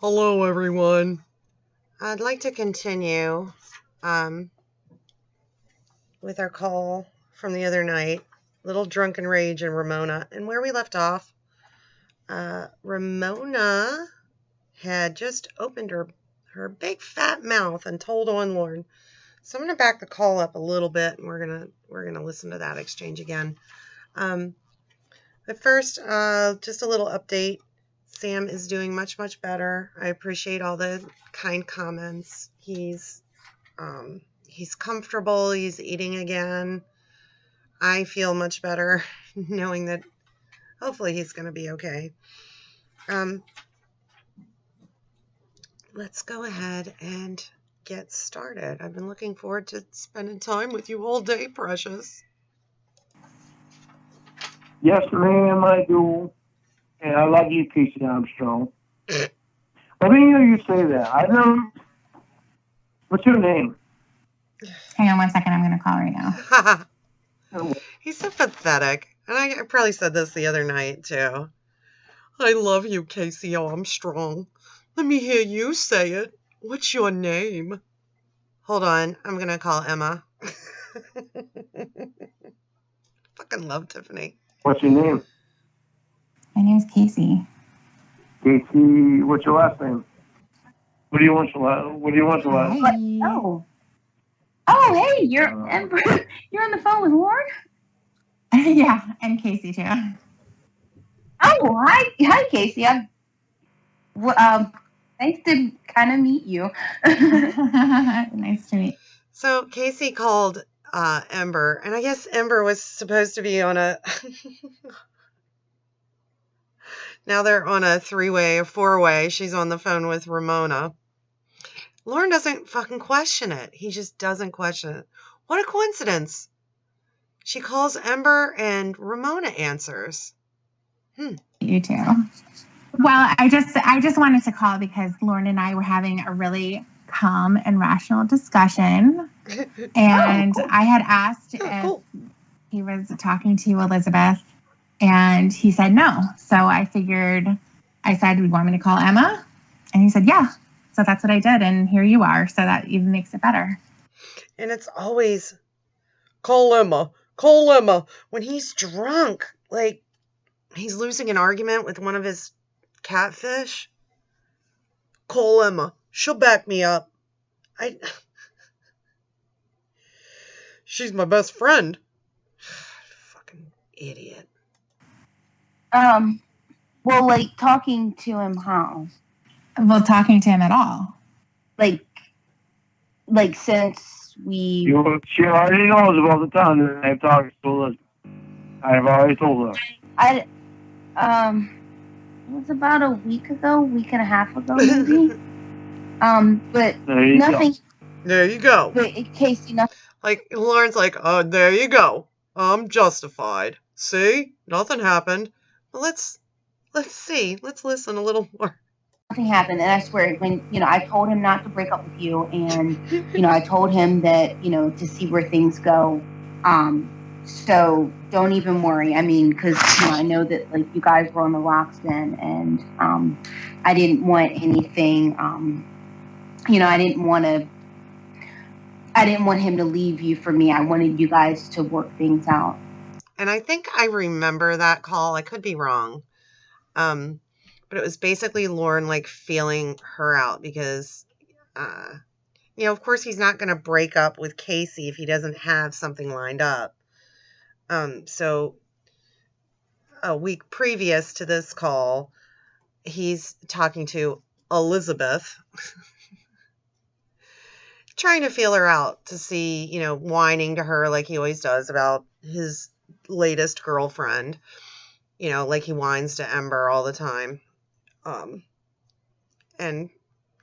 Hello, everyone. I'd like to continue with our call from the other night, Little Drunken Rage and Ramona. And where we left off, Ramona had just opened her big fat mouth and told on Lorne. So I'm going to back the call up a little bit, and we're gonna listen to that exchange again. But first, just a little update. Sam is doing much, much better. I appreciate all the kind comments. He's comfortable. He's eating again. I feel much better knowing that hopefully he's going to be okay. Let's go ahead and get started. I've been looking forward to spending time with you all day, precious. Yes, ma'am, I do. And I love you, Casey Armstrong. Let me hear you say that. I know. What's your name? Hang on 1 second. I'm going to call right now. He's so pathetic. And I probably said this the other night, too. I love you, Casey Armstrong. Let me hear you say it. What's your name? Hold on. I'm going to call Emma. Fucking love Tiffany. What's your name? My name's Casey. Casey, what's your last name? What do you want to last? Hi. Oh, hey, you're Ember. You're on the phone with Lorne? Yeah, and Casey too. Oh, hi, Casey. Nice to kind of meet you. Nice to meet. So Casey called Ember, and I guess Ember was supposed to be on a. Now they're on a 3-way, a 4-way. She's on the phone with Ramona. Lorne doesn't fucking question it. He just doesn't question it. What a coincidence. She calls Ember and Ramona answers. You too. Well, I just wanted to call because Lorne and I were having a really calm and rational discussion. And cool. I had asked if he was talking to you, Elizabeth. And he said no. So I said, "Do you want me to call Emma?" And he said, yeah. So that's what I did. And here you are. So that even makes it better. And it's always, call Emma. Call Emma. When he's drunk, like he's losing an argument with one of his catfish. Call Emma. She'll back me up. She's my best friend. Fucking idiot. Well, like, talking to him how? Well, talking to him at all. Like, since we... She already knows about the time that I've talked to Elizabeth. I've already told her. It was about a week and a half ago, maybe. But nothing... There you go. But in case, nothing... Like, Lorne's like, oh, there you go. I'm justified. See? Nothing happened. Let's see. Let's listen a little more. Nothing happened, and I swear, when I told him not to break up with you, and I told him that to see where things go. So don't even worry. I mean, because I know that like you guys were on the rocks then, and I didn't want anything. I didn't want him to leave you for me. I wanted you guys to work things out. And I think I remember that call. I could be wrong. But it was basically Lorne like feeling her out because, of course he's not going to break up with Casey if he doesn't have something lined up. So a week previous to this call, he's talking to Elizabeth, trying to feel her out to see, whining to her like he always does about his latest girlfriend, like he whines to Ember all the time, and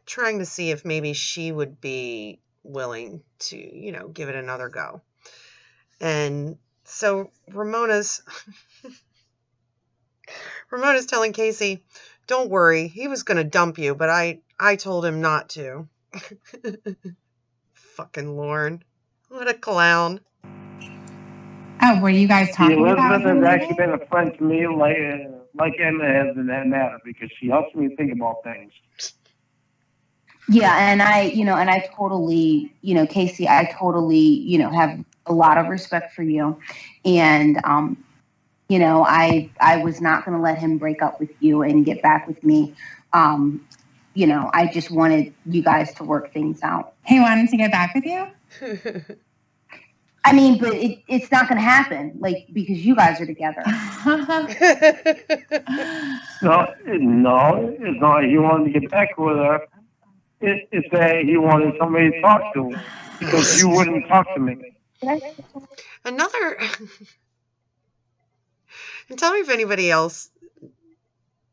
trying to see if maybe she would be willing to, give it another go. And so Ramona's telling Casey, don't worry, he was going to dump you, but I told him not to. Fucking Lorne. What a clown. Oh, were you guys talking about Elizabeth has actually been a friend to me like Emma has in that matter because she helps me think about things. Yeah, and I totally, Casey, I totally, have a lot of respect for you, and I was not going to let him break up with you and get back with me. I just wanted you guys to work things out. He wanted to get back with you? I mean, but it's not going to happen, like, because you guys are together. No, it's not. He wanted to get back with her. It's that he wanted somebody to talk to because you wouldn't talk to me. Another. And tell me if anybody else.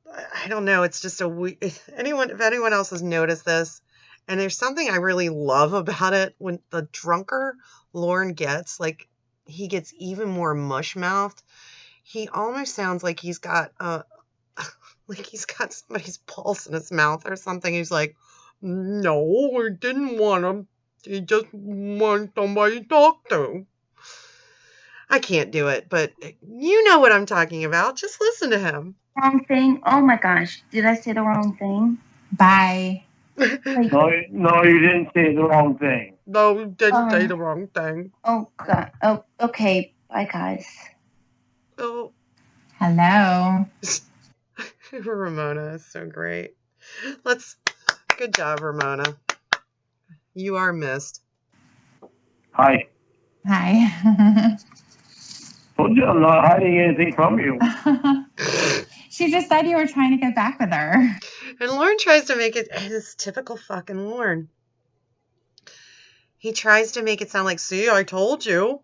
I don't know. It's just if anyone else has noticed this, and there's something I really love about it. When the drunker Lorne gets, like, he gets even more mush mouthed. He almost sounds like he's got somebody's pulse in his mouth or something. He's like, no, I didn't want him. He just wanted somebody to talk to. I can't do it, but you know what I'm talking about. Just listen to him. Wrong thing? Oh my gosh. Did I say the wrong thing? Bye. No, you didn't say the wrong thing. No, you didn't say the wrong thing. Oh, God. Oh, okay. Bye, guys. Oh. Hello. Ramona is so great. Good job, Ramona. You are missed. Hi. Hi. Told you I'm not hiding anything from you. She just said you were trying to get back with her. And Lorne tries to make it his typical fucking Lorne. He tries to make it sound like, see, I told you.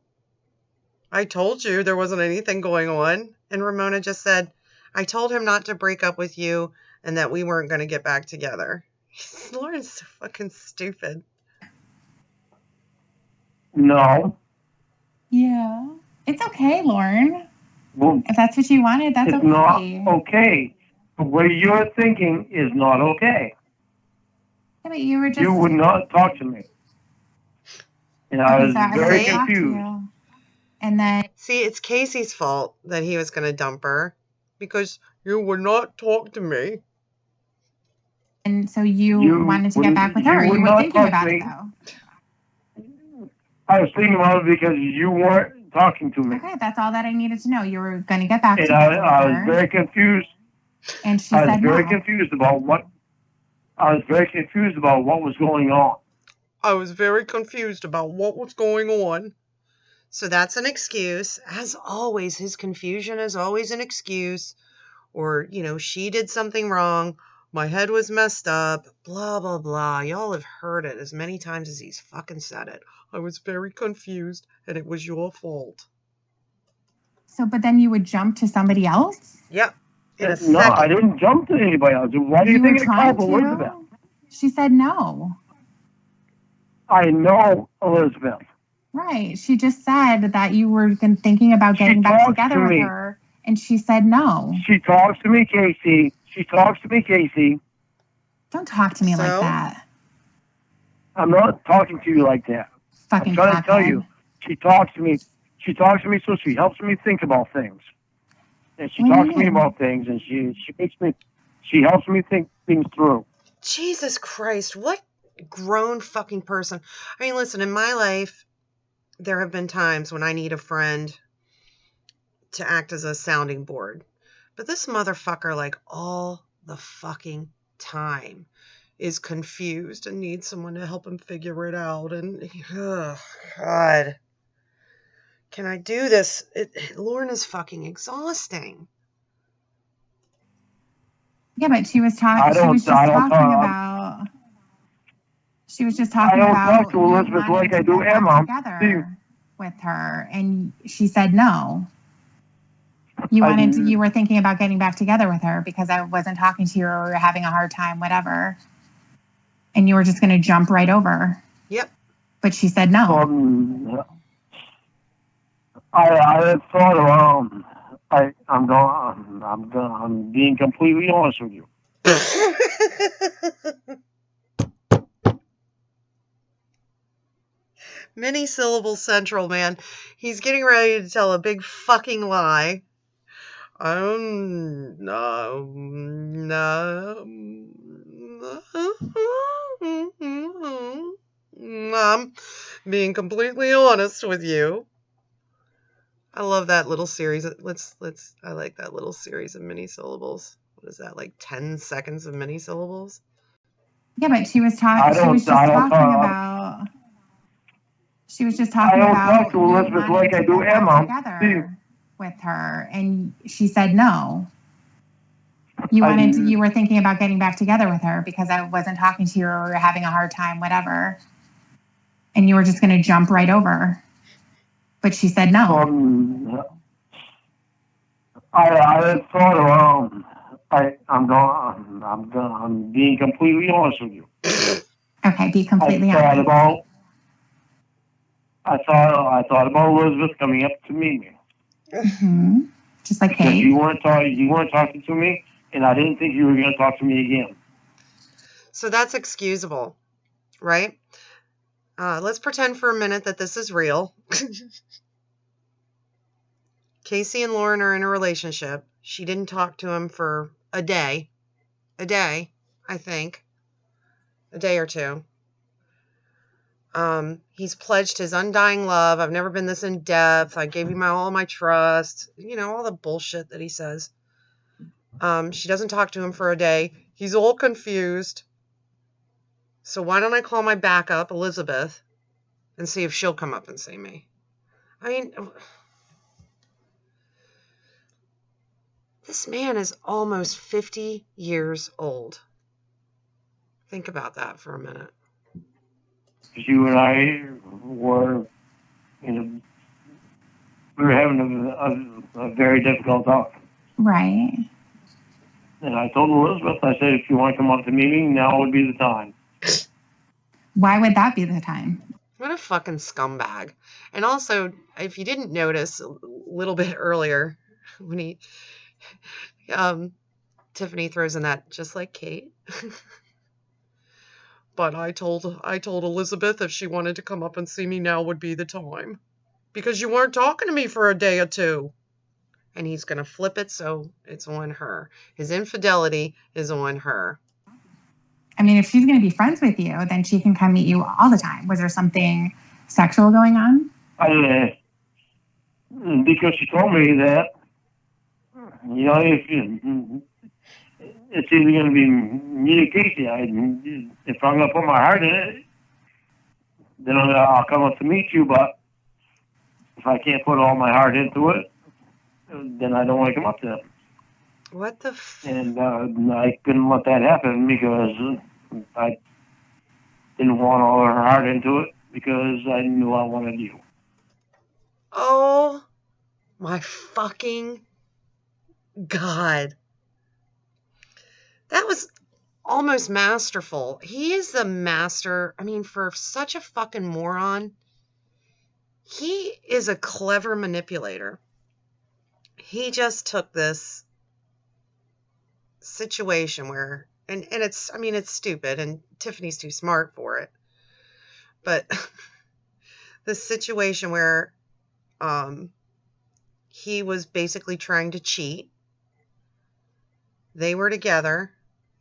I told you there wasn't anything going on. And Ramona just said, I told him not to break up with you and that we weren't going to get back together. Lorne's so fucking stupid. No. Yeah. It's okay, Lorne. Well, if that's what you wanted, that's it's okay. not okay. The way you're thinking is not okay. Yeah, but you were just... You would not talk to me. And I was very talk to confused. you. And then... See, it's Casey's fault that he was going to dump her because you would not talk to me. And so you wanted to get back with her. You were thinking about it, though. I was thinking about it because you weren't talking to me. Okay, that's all that I needed to know. You were going to get back to And her. I was very confused. And she said no. I was very confused about what was going on. I was very confused about what was going on. So that's an excuse. As always, his confusion is always an excuse. Or, she did something wrong. My head was messed up. Blah, blah, blah. Y'all have heard it as many times as he's fucking said it. I was very confused, and it was your fault. So, but then you would jump to somebody else? Yep. No, I didn't jump to anybody else. Why do you think I called Elizabeth? She said no. I know Elizabeth. Right. She just said that you were thinking about getting back together with her, and she said no. She talks to me, Casey. Don't talk to me like that. I'm not talking to you like that. Fucking I'm trying to tell you. She talks to me. She talks to me so she helps me think about things. And she talks to me about things, and she helps me think things through. Jesus Christ, what grown fucking person. I mean, listen, in my life, there have been times when I need a friend to act as a sounding board. But this motherfucker, like, all the fucking time is confused and needs someone to help him figure it out. And, oh, God. Can I do this? Lorne is fucking exhausting. Yeah, but she was talking. She was just talking about. She was just talking about. I don't talk to Elizabeth like I do Emma. Together with her, and she said no. You were thinking about getting back together with her because I wasn't talking to you, or we were having a hard time, whatever. And you were just going to jump right over. Yep. But she said no. I thought around. I'm being completely honest with you. Many syllable central, man. He's getting ready to tell a big fucking lie. No. I'm being completely honest with you. I love that little series. I like that little series of mini syllables. What is that, like 10 seconds of mini syllables? Yeah, but she was just I don't talking talk. about. She was just I talking don't about talk to you Elizabeth wanting like I to do get back Emma. together with her, and she said no. You were thinking about getting back together with her because I wasn't talking to you or we were having a hard time, whatever. And you were just going to jump right over. But she said no. I thought I'm being completely honest with you. Okay, be completely honest. I thought about Elizabeth coming up to meet me. Mm-hmm. Just like because Kate. you weren't talking to me, and I didn't think you were going to talk to me again. So that's excusable, right? Let's pretend for a minute that this is real. Casey and Lorne are in a relationship. She didn't talk to him for a day, I think, a day or two. He's pledged his undying love. I've never been this in depth. I gave you all my trust. You know, all the bullshit that he says. She doesn't talk to him for a day. He's all confused. So why don't I call my backup, Elizabeth, and see if she'll come up and see me? I mean, this man is almost 50 years old. Think about that for a minute. You and I were, we were having a very difficult talk. Right. And I told Elizabeth, I said, if you want to come up to meet me, now would be the time. Why would that be the time? What a fucking scumbag. And also, if you didn't notice a little bit earlier, when Tiffany throws in that, just like Kate. But I told Elizabeth if she wanted to come up and see me, now would be the time. Because you weren't talking to me for a day or two. And he's going to flip it so it's on her. His infidelity is on her. I mean, if she's going to be friends with you, then she can come meet you all the time. Was there something sexual going on? Because she told me that, if it's either going to be me or Casey. If I'm going to put my heart in it, then I'll come up to meet you. But if I can't put all my heart into it, then I don't want to come up to them. What the And I couldn't let that happen because I didn't want all her heart into it because I knew I wanted you. Oh my fucking God. That was almost masterful. He is the master. I mean, for such a fucking moron, he is a clever manipulator. He just took this situation where, and it's stupid, and Tiffany's too smart for it. But the situation where he was basically trying to cheat. They were together,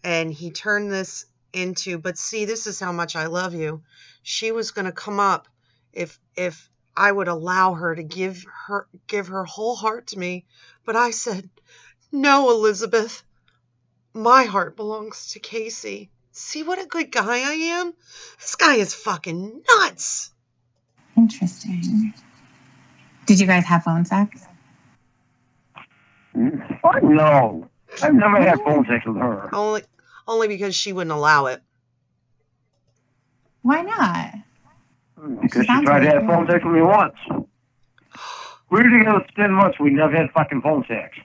and he turned this into, but see, this is how much I love you. She was going to come up if I would allow her to give her whole heart to me. But I said, no, Elizabeth, my heart belongs to Casey. See what a good guy I am? This guy is fucking nuts. Interesting. Did you guys have phone sex? No. I've never had phone sex with her. Only because she wouldn't allow it. Why not? Because she tried to have phone sex with me once. We were together for 10 months. We never had fucking phone sex.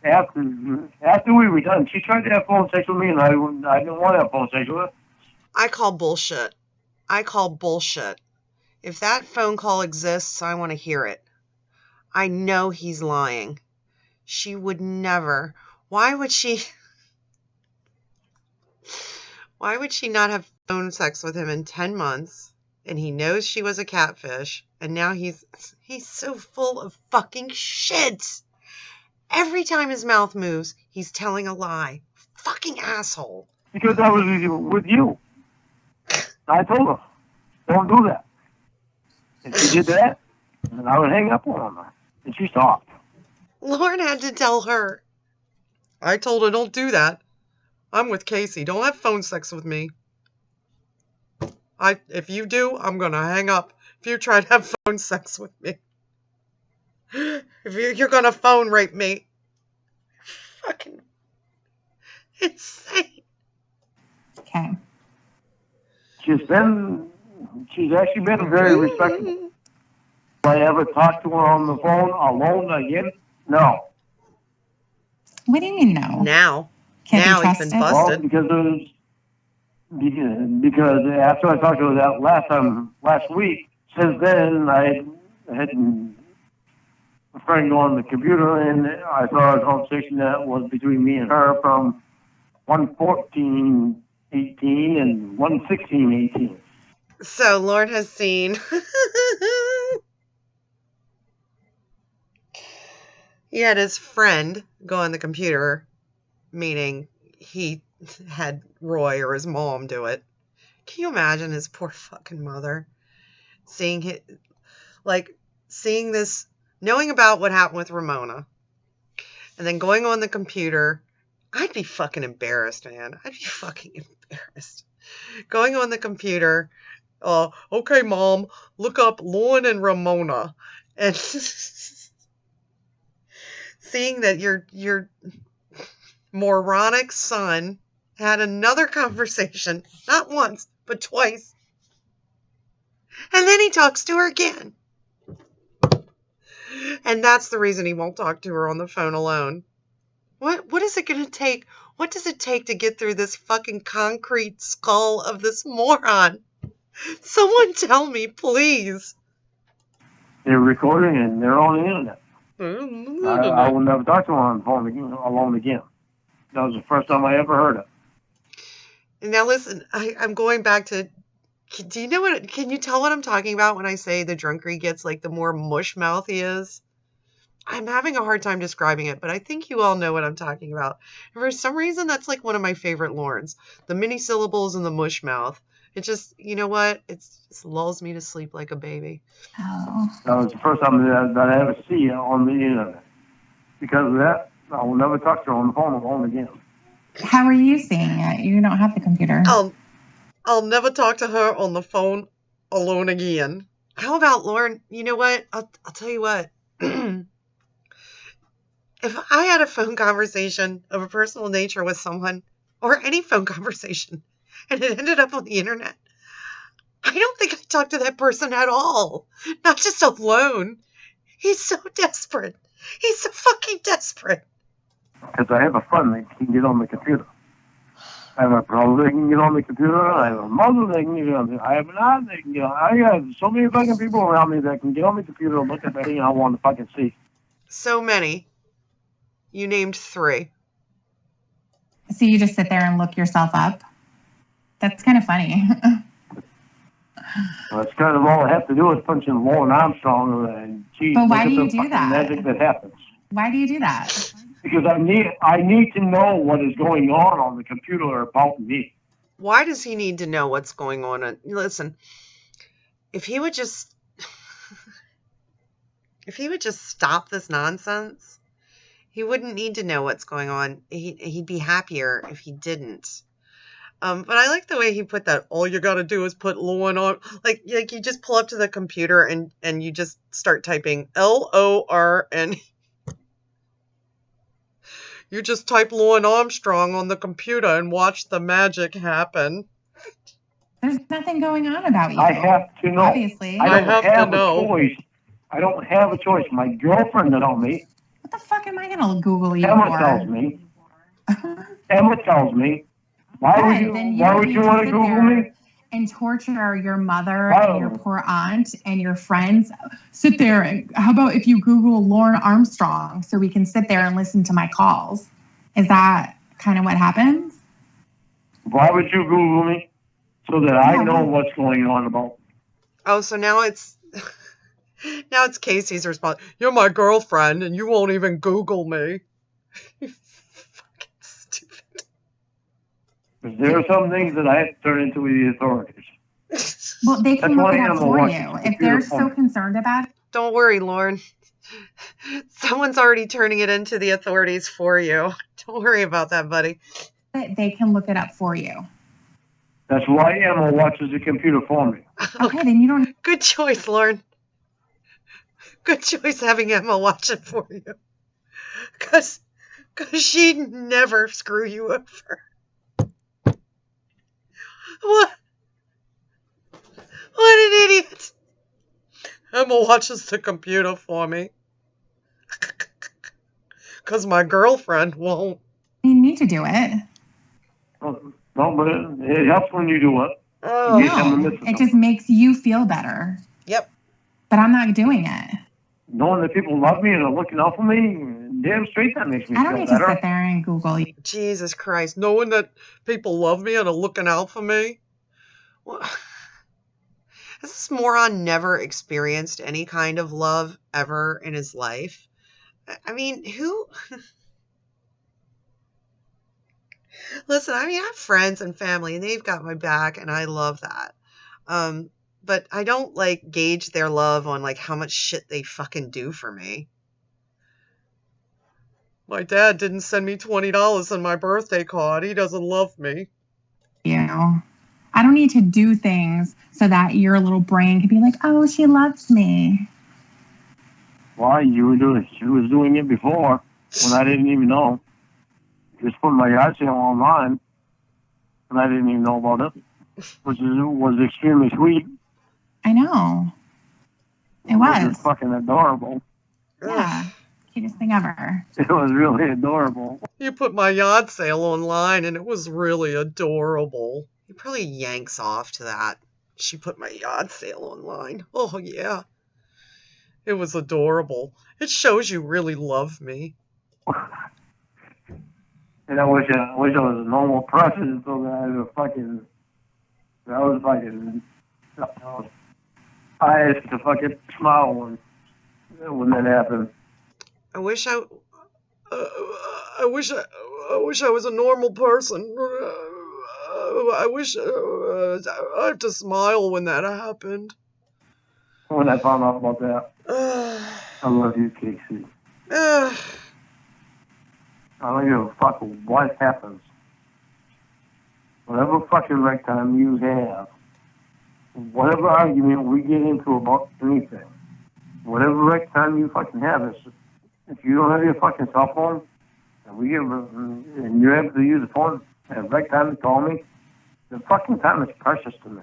After we were done, she tried to have phone sex with me, and I didn't want to have phone sex with her. I call bullshit. If that phone call exists, I want to hear it. I know he's lying. She would never. Why would she not have phone sex with him in 10 months? And he knows she was a catfish. And now he's so full of fucking shit. Every time his mouth moves, he's telling a lie. Fucking asshole. Because I was with you. I told her. don't do that. And she did that, and I would hang up on her. And she stopped. Lorne had to tell her. I told her, don't do that. I'm with Casey. Don't have phone sex with me. If you do, I'm going to hang up. If you try to have phone sex with me. If you're going to phone rape me. Fucking insane. Okay. She's actually been very respectable. Have I ever talked to her on the phone alone again? No. What do you mean no? Now Can't be he's been trusted? busted. Well, because after I talked to her that last week, since then I had a friend go on the computer and I saw a conversation that was between me and her from 1:14:18 and 1:16:18. So Lorne has seen. He had his friend go on the computer, meaning he had Roy or his mom do it. Can you imagine his poor fucking mother seeing this, knowing about what happened with Ramona, and then going on the computer? I'd be fucking embarrassed, man. I'd be fucking embarrassed. Going on the computer, okay, Mom, look up Lorne and Ramona, and seeing that your moronic son had another conversation, not once, but twice. And then he talks to her again. And that's the reason he won't talk to her on the phone alone. What is it going to take? What does it take to get through this fucking concrete skull of this moron? Someone tell me, please. They're recording and they're on the internet. I will never talk to her on the phone alone again. That was the first time I ever heard it. Now listen, I'm going back to, do you know what, can you tell what I'm talking about when I say the drunker he gets, like the more mush mouth he is? I'm having a hard time describing it, but I think you all know what I'm talking about. And for some reason, that's like one of my favorite Lornes. The mini syllables and the mush mouth. It just, you know what? It just lulls me to sleep like a baby. Oh. That was the first time that I ever see her on the internet. Because of that, I will never talk to her on the phone alone again. How are you seeing it? You don't have the computer. I'll never talk to her on the phone alone again. How about Lorne? You know what? I'll tell you what. If I had a phone conversation of a personal nature with someone, or any phone conversation, and it ended up on the internet, I don't think I'd talk to that person at all. Not just alone. He's so desperate. He's so fucking desperate. Because I have a friend that can get on the computer. I have a brother that can get on the computer. I have a mother that can get on the computer. I have an aunt that can get on. I have so many fucking people around me that can get on the computer and look at anything I want to fucking see. So many. You named 3. So you just sit there and look yourself up? That's kind of funny. That's kind of all I have to do is punch in Lorne Armstrong and geez, But why look do at you the do fucking that? magic that happens. Why do you do that? Because I need to know what is going on the computer about me. Why does he need to know what's going on? Listen, if he would just stop this nonsense, he wouldn't need to know what's going on. He'd be happier if he didn't. But I like the way he put that. All you got to do is put Lorne on. Like you just pull up to the computer and you just start typing LORN. You just type Lorne Armstrong on the computer and watch the magic happen. There's nothing going on about you. I have to know. Obviously. I don't have have to know. A choice. I don't have a choice. My girlfriend told me. What the fuck am I going to Google you Emma for? tells me. Emma tells me. Why would you want to Google me? And torture your mother and your poor aunt and your friends. Sit there. And how about if you Google Lorne Armstrong so we can sit there and listen to my calls? Is that kind of what happens? Why would you Google me? So that I know what's going on about. Oh, so now it's Casey's response. You're my girlfriend and you won't even Google me. You fucking stupid. There are some things that I have to turn into with the authorities. Well, they can That's look why it up Emma for watches you. the If computer they're for so me. concerned about Don't worry, Lorne. Someone's already turning it into the authorities for you. Don't worry about that, buddy. it, they can look it up for you. That's why Emma watches the computer for me. Okay, then you don't. Good choice, Lorne. Good choice having Emma watch it for you. Because she'd never screw you over. What? What an idiot. Emma watches the computer for me. Because my girlfriend won't. You need to do it. No, but it helps when you do it. Oh. In case Emma No, misses it just something. makes you feel better. Yep. But I'm not doing it. Knowing that people love me and are looking out for me, damn straight that makes me I don't feel need better. to sit there and Google you. Jesus Christ. Knowing that people love me and are looking out for me? Well, has this moron never experienced any kind of love ever in his life? I mean, who... Listen, I mean, I have friends and family, and they've got my back, and I love that. But I don't, like, gauge their love on, like, how much shit they fucking do for me. My dad didn't send me $20 on my birthday card. He doesn't love me. I don't need to do things so that your little brain can be like, oh, she loves me. Why? She was doing it before when I didn't even know. Just put my yard sale online, and I didn't even know about it, which was extremely sweet. I know. It It was was. fucking adorable. Yeah. Cutest thing ever. It was really adorable. You put my yard sale online, and it was really adorable. He probably yanks off to that. She put my yard sale online. Oh, yeah. It was adorable. It shows you really love me. And I wish I was a normal person so that I was fucking, I had to fucking smile when that happened. I wish I was a normal person. I wish I have to smile when that happened. When I found out about that, I love you, Casey. I don't give a fuck what happens. Whatever fucking right time you have, whatever argument we get into about anything, whatever right time you fucking have, if you don't have your fucking cell phone, and you're able to use the phone at the right time to call me, the fucking time is precious to me.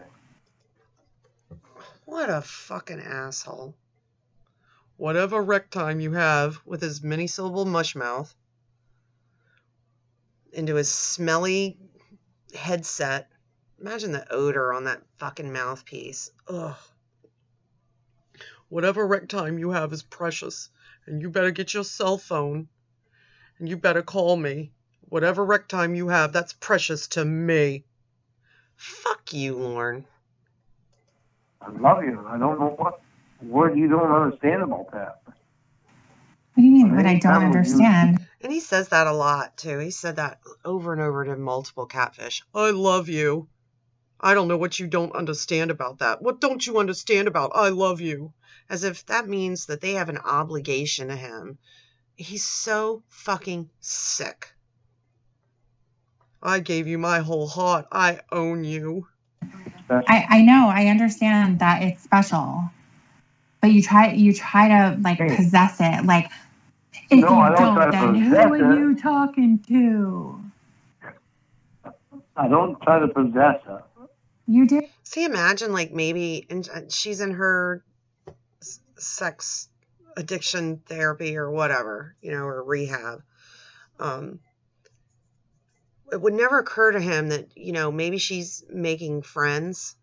What a fucking asshole. Whatever rec time you have with his many-syllable mush mouth into his smelly headset. Imagine the odor on that fucking mouthpiece. Ugh. Whatever rec time you have is precious, and you better get your cell phone, and you better call me. Whatever rec time you have, that's precious to me. Fuck you, Lorne. I love you. I don't know what word you don't understand about that. What do you mean, what I don't understand? And he says that a lot, too. He said that over and over to multiple catfish. I love you. I don't know what you don't understand about that. What don't you understand about I love you? As if that means that they have an obligation to him. He's so fucking sick. I gave you my whole heart. I own you. I know, I understand that it's special. But you try to like possess it. Like, if No, I you don't try don't, to then who possess are it. you talking to? I don't try to possess her. You do. See, imagine like maybe she's in her sex addiction therapy or whatever, or rehab. It would never occur to him that, maybe she's making friends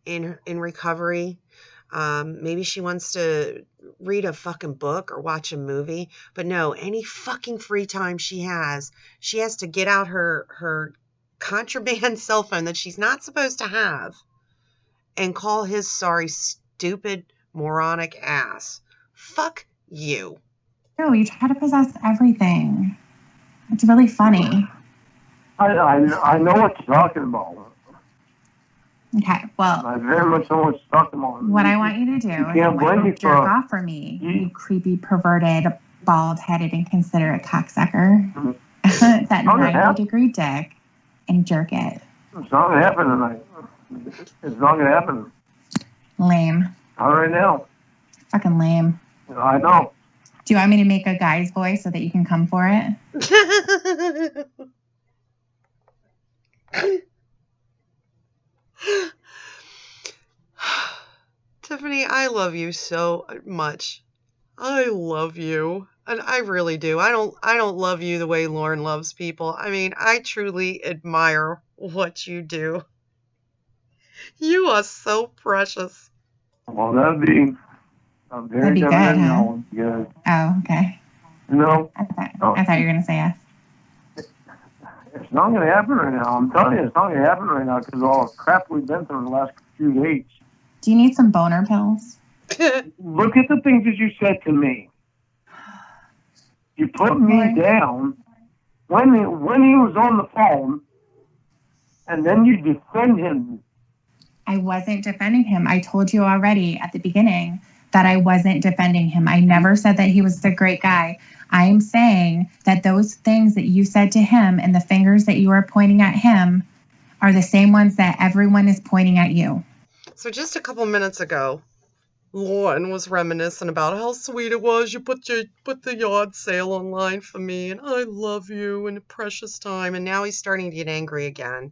in recovery. Maybe she wants to read a fucking book or watch a movie. But no, any fucking free time she has to get out her contraband cell phone that she's not supposed to have and call his sorry, stupid, moronic ass. Fuck you. No, you try to possess everything. It's really funny. I know what you're talking about. Okay, well, I very much don't want to talk to them. what I want you to do is I can't blame want me you to jerk for- off for me, you creepy, perverted, bald-headed, inconsiderate cocksucker. That Oh, yeah. 90-degree dick and jerk it. It's not going to happen tonight. It's not going to happen. Lame. Not right now. Fucking lame. I know. Do you want me to make a guy's voice so that you can come for it? Tiffany, I love you so much. I love you. And I really do. I don't love you the way Lorne loves people. I mean, I truly admire what you do. You are so precious. Well, that'd be a very That'd be good, definite huh? no. Because, Oh, okay. no, I thought you were going to say yes. it's not going to happen right now. I'm telling you, it's not going to happen right now because of all the crap we've been through in the last few days. Do you need some boner pills? Look at the things that you said to me. You put me down when he was on the phone, and then you defend him. I wasn't defending him. I told you already at the beginning that I wasn't defending him. I never said that he was a great guy. I am saying that those things that you said to him and the fingers that you are pointing at him are the same ones that everyone is pointing at you. So just a couple minutes ago, Lorne was reminiscing about how sweet it was. You put the yard sale online for me, and I love you and a precious time. And now he's starting to get angry again.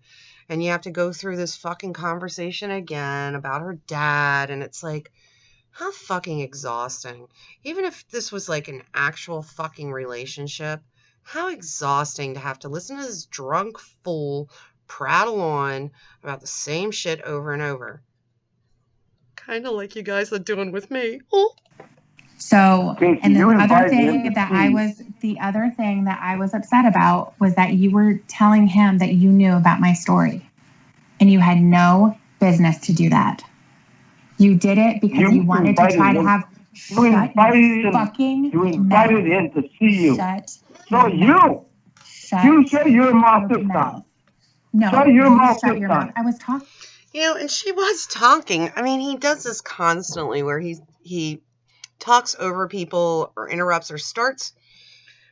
And you have to go through this fucking conversation again about her dad. And it's like, how fucking exhausting. Even if this was like an actual fucking relationship, how exhausting to have to listen to this drunk fool prattle on about the same shit over and over. Kind of like you guys are doing with me. Oh. So, Casey, and the you other invited thing him to that speak. the other thing that I was upset about was that you were telling him that you knew about my story, and you had no business to do that. You did it because you wanted to try to have. You invited him to see you. Shut. So you shut your mouth this time. No, shut your mouth shut this your time. mouth. I was talking. You know, and she was talking. I mean, he does this constantly where he talks over people or interrupts or starts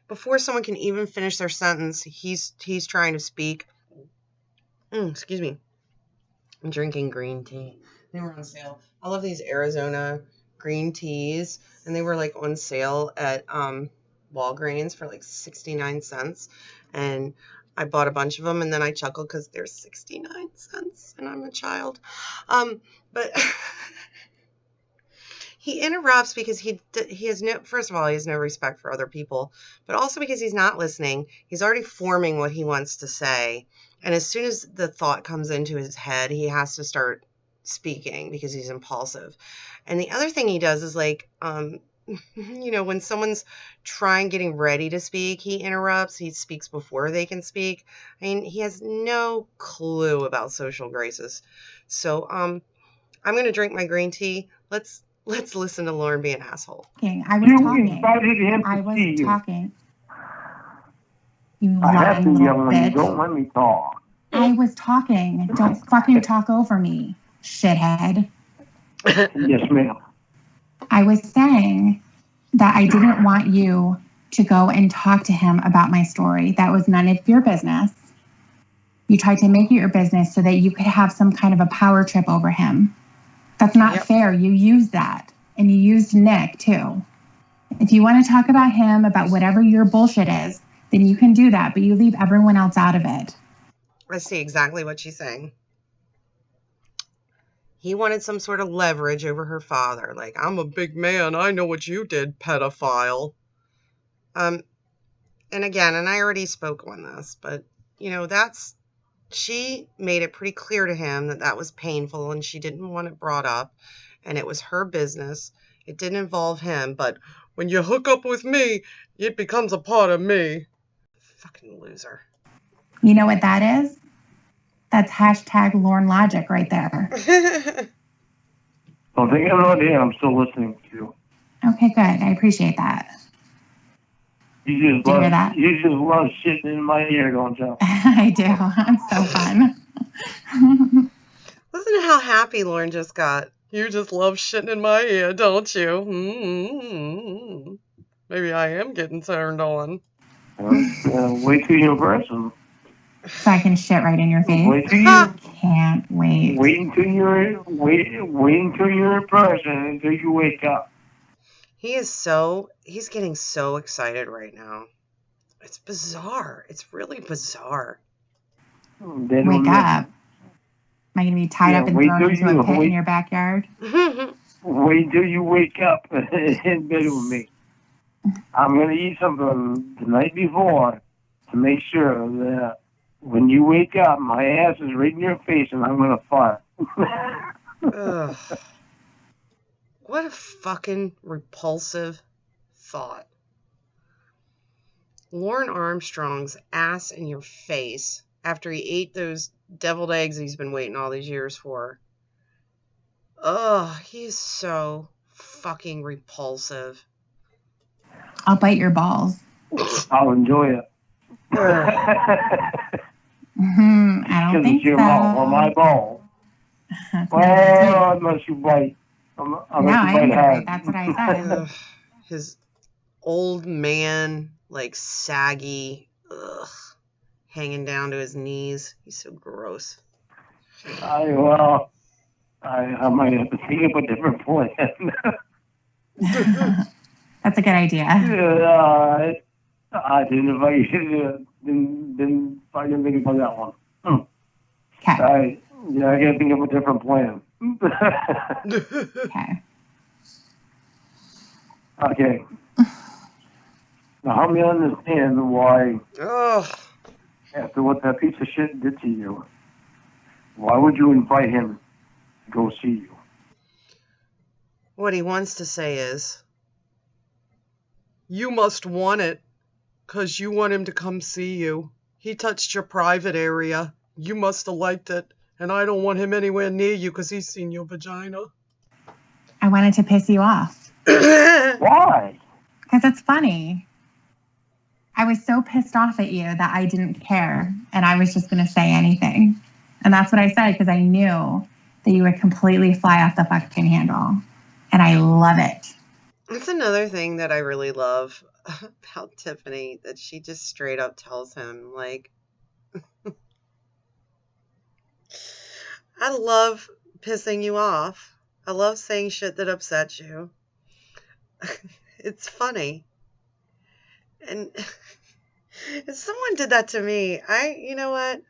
before someone can even finish their sentence. He's trying to speak. Excuse me. I'm drinking green tea. They were on sale. I love these Arizona green teas, and they were like on sale at Walgreens for like 69 cents. And I bought a bunch of them, and then I chuckled because they're 69 cents, and I'm a child. But he interrupts because he has no, first of all, he has no respect for other people, but also because he's not listening. He's already forming what he wants to say. And as soon as the thought comes into his head, he has to start speaking because he's impulsive. And the other thing he does is like, you know, when someone's getting ready to speak, he interrupts. He speaks before they can speak. I mean, he has no clue about social graces. So, I'm going to drink my green tea. Let's listen to Lorne be an asshole. I was talking. Invited him to I was see you. talking. You I have to lying yell little when you bitch. don't let me talk. I was talking. Don't fucking talk over me, shithead. Yes, ma'am. I was saying that I didn't want you to go and talk to him about my story. That was none of your business. You tried to make it your business so that you could have some kind of a power trip over him. That's not fair. You used that. And you used Nick, too. If you want to talk about him, about whatever your bullshit is, then you can do that, but you leave everyone else out of it. I see exactly what she's saying. He wanted some sort of leverage over her father. Like, I'm a big man. I know what you did, pedophile. And again, and I already spoke on this, but, you know, she made it pretty clear to him that that was painful and she didn't want it brought up. And it was her business. It didn't involve him. But when you hook up with me, it becomes a part of me. Fucking loser. You know what that is? That's hashtag Lorne logic right there. Well, think of no idea. I'm still listening to you. Okay, good. I appreciate that. You just love shitting in my ear, don't you? I do. I'm so fun. Listen to happy Lorne just got. You just love shitting in my ear, don't you? Mm-hmm. Maybe I am getting turned on. Wait till you're in person. So I can shit right in your face. Wait till you. Can't wait. Wait until you're in person until you wake up. He's getting so excited right now. It's bizarre. It's really bizarre. Wake up. Am I going to be tied up and thrown into a pit in your backyard? Wait till you wake up in bed with me. I'm going to eat something the night before to make sure that when you wake up, my ass is right in your face and I'm going to fart. Ugh. What a fucking repulsive thought. Lorne Armstrong's ass in your face after he ate those deviled eggs he's been waiting all these years for. Ugh, he is so fucking repulsive. I'll bite your balls. I'll enjoy it. I don't think it's your so. ball or my ball. Well, unless you bite. No, I didn't bite. That's what I said. His old man, like saggy, hanging down to his knees. He's so gross. I might have to think of a different plan. That's a good idea. I didn't invite you. Didn't think about that one. Okay. I gotta think of a different plan. Okay. Okay. Now help me understand why, after what that piece of shit did to you, why would you invite him to go see you? What he wants to say is, you must want it, 'cause you want him to come see you. He touched your private area. You must have liked it, and I don't want him anywhere near you 'cause he's seen your vagina. I wanted to piss you off. Why? Because it's funny. I was so pissed off at you that I didn't care, and I was just going to say anything. And that's what I said, because I knew that you would completely fly off the fucking handle. And I love it. That's another thing that I really love about Tiffany, that she just straight up tells him, like, I love pissing you off. I love saying shit that upsets you. It's funny. And if someone did that to me, you know what?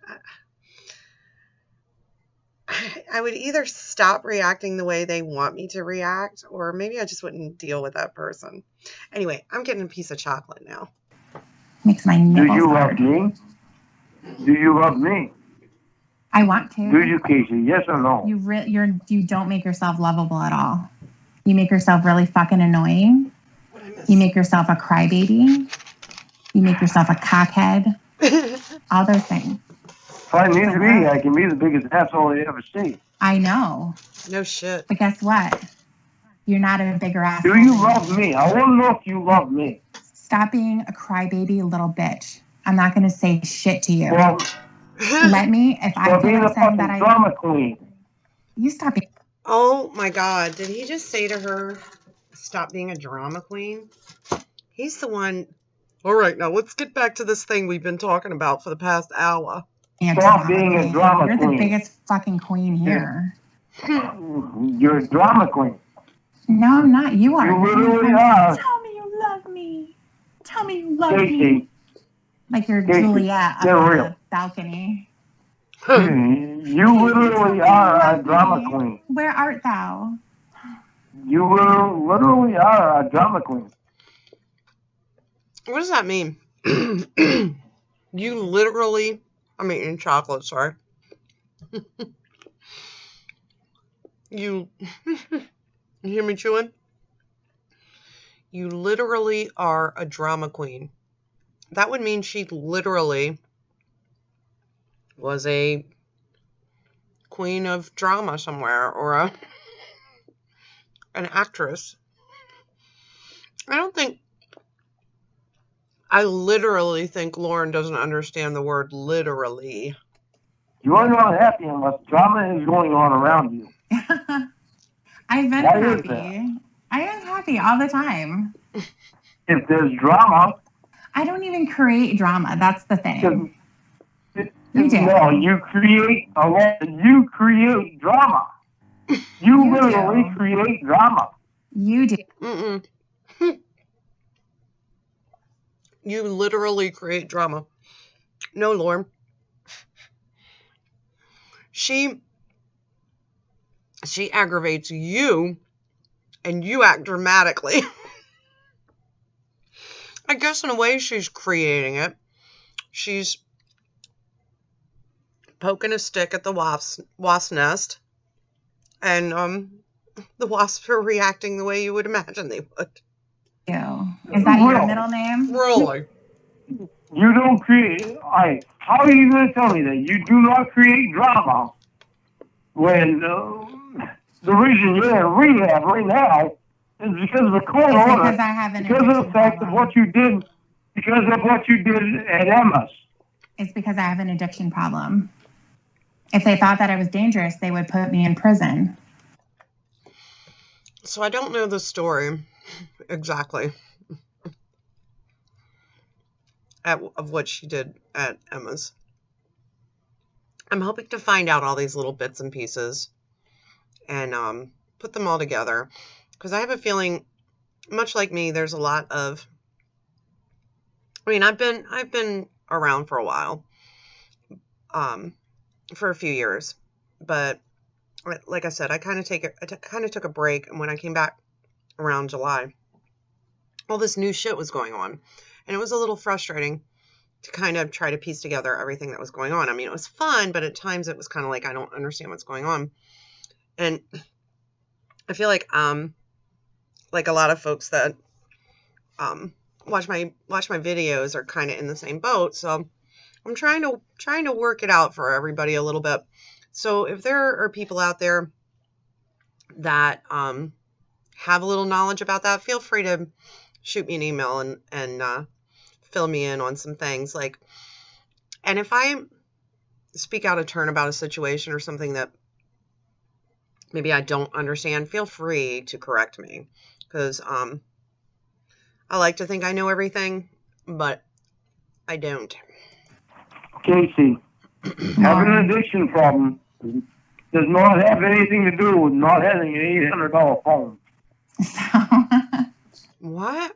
I would either stop reacting the way they want me to react, or maybe I just wouldn't deal with that person. Anyway, I'm getting a piece of chocolate now. Makes my nipples Do you hard. love me? Do you love me? I want to. Do you, Casey? Yes or no? You don't make yourself lovable at all. You make yourself really fucking annoying. You make yourself a crybaby. You make yourself a cockhead. All those things. If I need to be, I can be the biggest asshole you ever see. I know. No shit. But guess what? You're not a bigger asshole. Do you love me? I want to know if you love me. Stop being a crybaby little bitch. I'm not going to say shit to you. Well, let me, if I feel like saying that drama queen. You stop being. Oh my God. Did he just say to her, stop being a drama queen? He's the one. All right, now let's get back to this thing we've been talking about for the past hour. Stop being a drama queen. You're the biggest fucking queen here. You're a drama queen. No, I'm not. You are. You literally are. Tell me you love me. Tell me you love Casey. me. Like you're Casey, Juliet up on the balcony. You literally are a drama queen. Where art thou? You literally are a drama queen. What does that mean? You literally, I'm eating chocolate, sorry. You hear me chewing? You literally are a drama queen. That would mean she literally was a queen of drama somewhere, or an actress. I literally think Lorne doesn't understand the word literally. You are not happy unless drama is going on around you. I've been Why is happy. that? I am happy all the time. If there's drama, I don't even create drama. That's the thing. You do. no, you create drama. You You literally do. create drama. You do. Mm-mm. You literally create drama. No, Lorne. She aggravates you, and you act dramatically. I guess in a way she's creating it. She's poking a stick at the wasp nest, and the wasps are reacting the way you would imagine they would. Is that your middle name? Really? You don't create. How are you going to tell me that you do not create drama when the reason you're in rehab right now is because of the court It's order? because I have an Because of the addiction fact of problem. what you did. Because of what you did at Emma's. It's because I have an addiction problem. If they thought that I was dangerous, they would put me in prison. So I don't know the story exactly of what she did at Emma's. I'm hoping to find out all these little bits and pieces and put them all together, because I have a feeling, much like me, there's a lot of. I mean, I've been around for a while, for a few years, but like I said, I kind of took a break, and when I came back around July, all this new shit was going on, and it was a little frustrating to kind of try to piece together everything that was going on. I mean, it was fun, but at times it was kind of like I don't understand what's going on, and I feel like a lot of folks that watch my videos are kind of in the same boat. So I'm trying to work it out for everybody a little bit. So if there are people out there that have a little knowledge about that, feel free to shoot me an email and fill me in on some things. And if I speak out of turn about a situation or something that maybe I don't understand, feel free to correct me, because I like to think I know everything, but I don't. Casey, having an addiction problem does not have anything to do with not having an $800 phone. What?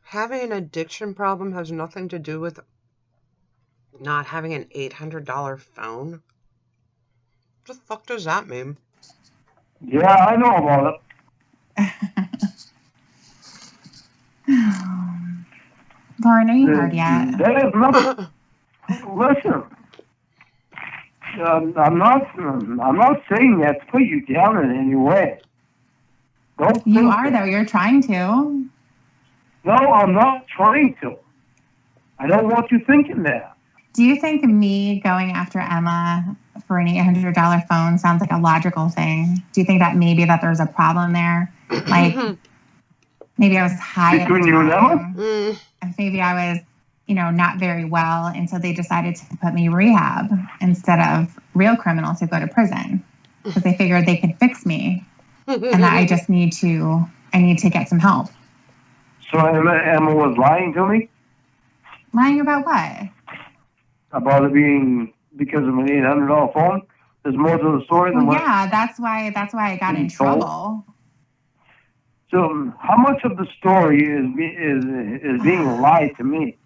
Having an addiction problem has nothing to do with not having an $800 phone? What the fuck does that mean? Yeah, I know about it. Lauren, are you heard yet? That is not. Listen, I'm not saying that to put you down in any way. Don't You think are, that. though. You're trying to. No, I'm not trying to. I don't want you thinking that. Do you think me going after Emma for an $800 phone sounds like a logical thing? Do you think that maybe that there's a problem there? Like, maybe I was high at the Between you and Emma? time. And maybe I was, not very well. And so they decided to put me rehab instead of real criminals who go to prison, because they figured they could fix me and that I just need to get some help. So Emma was lying to me? Lying about what? About it being because of an $800 phone? There's more to the story than Well, what... yeah, that's why I got in trouble. So how much of the story is being lied to me?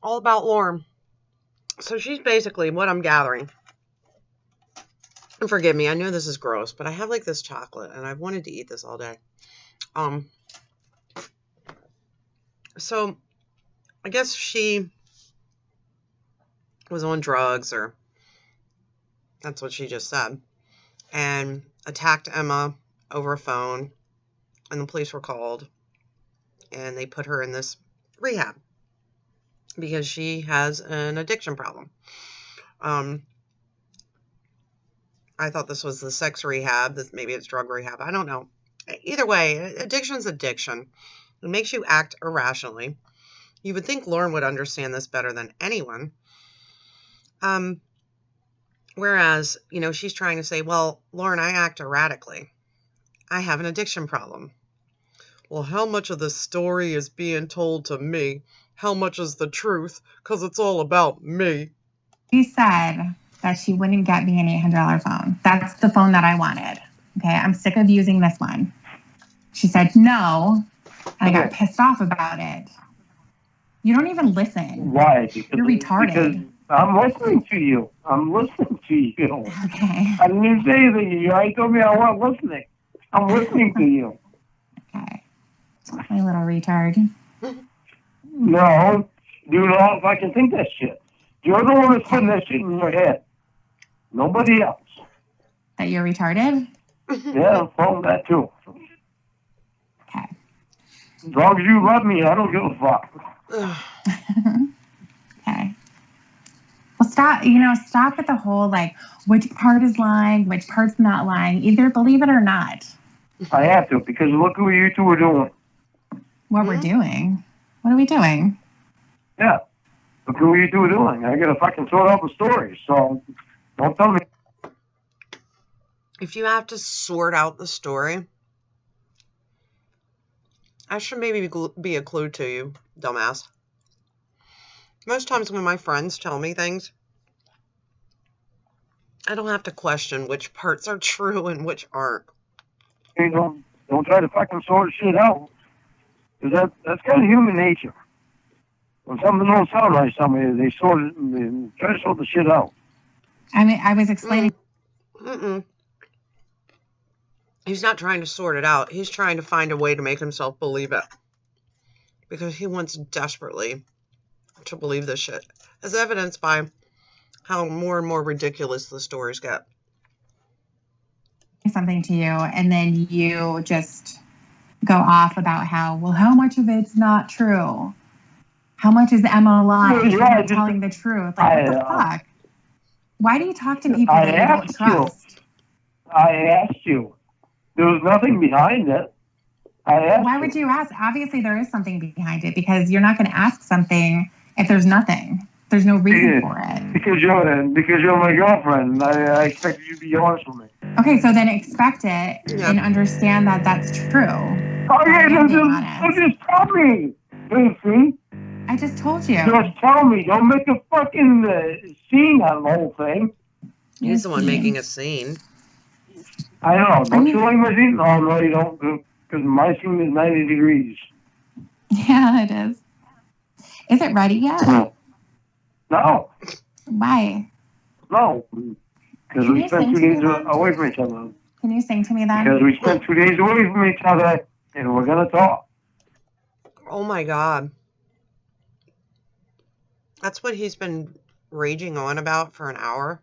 All about Lorne. So she's basically, what I'm gathering, and forgive me, I know this is gross, but I have like this chocolate and I've wanted to eat this all day. So I guess she was on drugs, or that's what she just said, and attacked Emma over a phone, and the police were called, and they put her in this rehab because she has an addiction problem. I thought this was the sex rehab. Maybe it's drug rehab. I don't know. Either way, addiction's addiction. It makes you act irrationally. You would think Lorne would understand this better than anyone. Whereas, she's trying to say, well, Lorne, I act erratically. I have an addiction problem. Well, how much of the story is being told to me? How much is the truth? Because it's all about me. She said that she wouldn't get me an $800 phone. That's the phone that I wanted. Okay, I'm sick of using this one. She said no, and I got pissed off about it. You don't even listen. Why? You're retarded. Because I'm listening to you. Okay. I didn't even say anything to you. I told me I wasn't listening. I'm listening to you. Okay. My little retard. No, you know, if I can think that shit. You're the one that's putting that shit in your head. Nobody else. That you're retarded? Yeah, phone that too. Okay. As long as you love me, I don't give a fuck. Okay. Well, stop with the whole, like, which part is lying, which part's not lying. Either believe it or not. I have to, because look what you two are doing. What we're doing? What are we doing? Yeah. Look what you two are doing. I gotta fucking sort out the story, so don't tell me. If you have to sort out the story, I should maybe be a clue to you, dumbass. Most times when my friends tell me things, I don't have to question which parts are true and which aren't. You know, don't try to fucking sort shit out. Because that's kind of human nature. When something don't sound right, somebody, they sort it and try to sort the shit out. I mean, I was explaining. He's not trying to sort it out. He's trying to find a way to make himself believe it. Because he wants desperately to believe this shit. As evidenced by how more and more ridiculous the stories get. Something to you, and then you just go off about how much of it's not true? How much is Emma lying? She's not telling the truth. Like, what the fuck? Why do you talk to people that you don't trust? I asked you. There was nothing behind it. Why would you ask? Obviously, there is something behind it, because you're not going to ask something if there's nothing. There's no reason for it. Because you're my girlfriend, and I expect you to be honest with me. Okay, so then expect it and understand that that's true. Oh yeah, just tell me, Casey. I just told you. Just tell me. Don't make a fucking scene out of the whole thing. He's the one making a scene. I know. Don't you like my scene? No, you don't. Because my scene is 90 degrees. Yeah, it is. Is it ready yet? No. Why? No. Because we spent 2 days away from each other. Can you sing to me then? Because we spent 2 days away from each other, and we're going to talk. Oh my God. That's what he's been raging on about for an hour.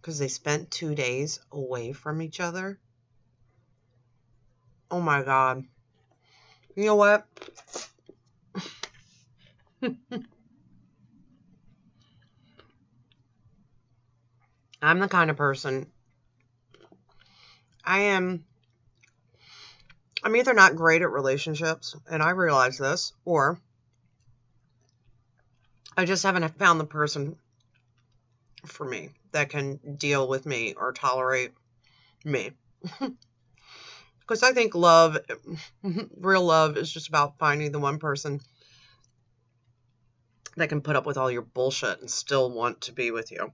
Because they spent 2 days away from each other. Oh my God. You know what? I'm the kind of person, I'm either not great at relationships, and I realize this, or I just haven't found the person for me that can deal with me or tolerate me. Because I think love, real love, is just about finding the one person that can put up with all your bullshit and still want to be with you.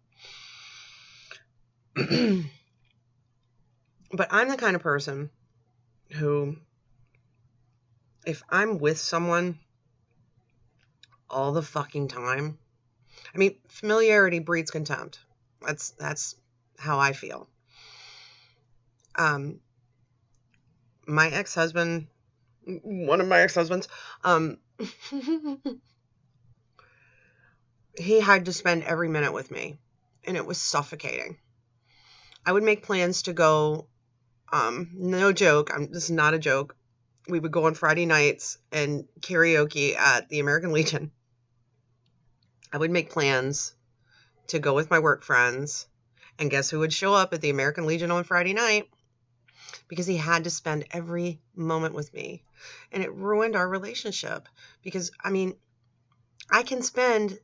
But I'm the kind of person who, if I'm with someone all the fucking time, I mean, familiarity breeds contempt. That's how I feel. My ex-husband, one of my ex-husbands, he had to spend every minute with me, and it was suffocating. I would make plans to go, no joke, this is not a joke, we would go on Friday nights and karaoke at the American Legion. I would make plans to go with my work friends, and guess who would show up at the American Legion on Friday night? Because he had to spend every moment with me, and it ruined our relationship. Because, I mean, I can spend